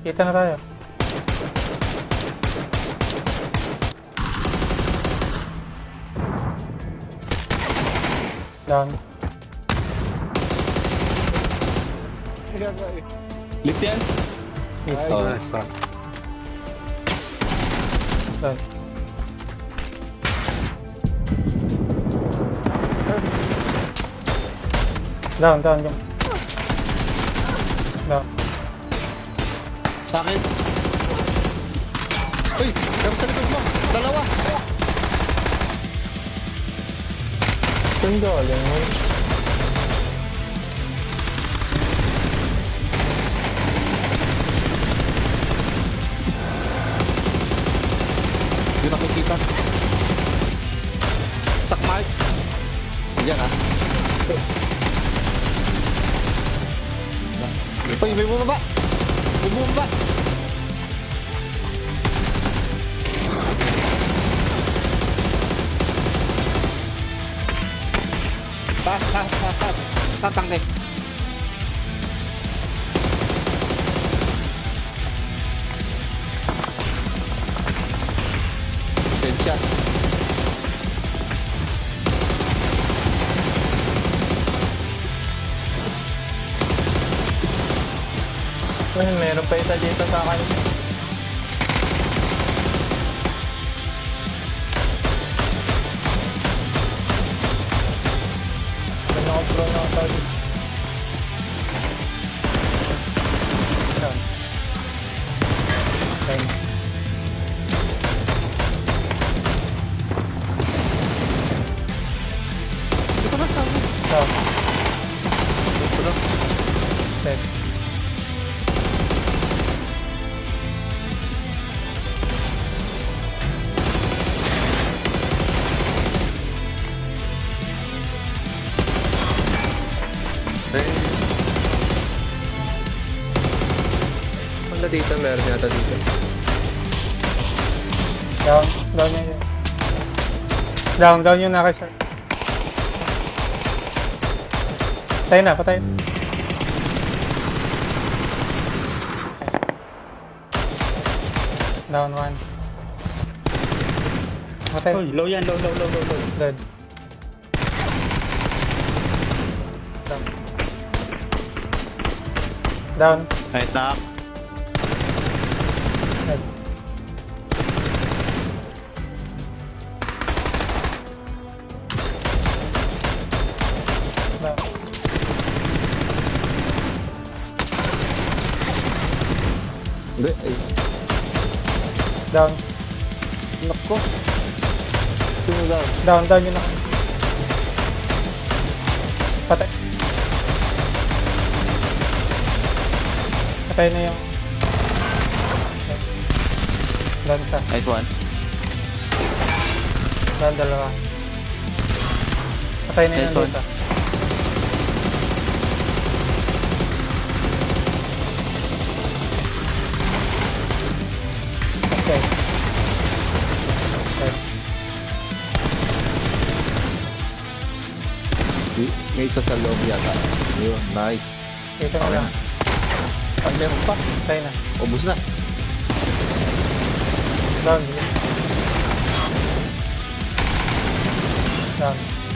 Kita na tayo. Down. Lift yan. Yes. Nice. Down. Down. Down. Sa akin. Uy! Meron sa likod mo! Dalawa! Saan galing mo? Hindi nakikita. Sakmay! Diyan ah. Uy, may bumaba! May bumaba! Taas. Tatangke. Headshot. Ay, meron pa isa dito sa akin. Naka-pro na ako. Down. Down. Dito ba sabi? Down. Dito lang. Dead. Wala dito, meron yata dito. Down. Down yun. Down yun na kay sir. Patay. Down one. Patay. Uy, low yan, low. Dead. Down. Nice knock. Dead. Down. Hindi. Ay. Down. Nako. Sino daw? Down yun ako. Patay. Patay na yung... Down isa. Nice one. Down dalawa. Patay na yung Nice one. dito. Okay. May isa sa loob yata. Yun, nice. Dito na lang. Pag meron pa, Patay na. ubus na. Down. Down.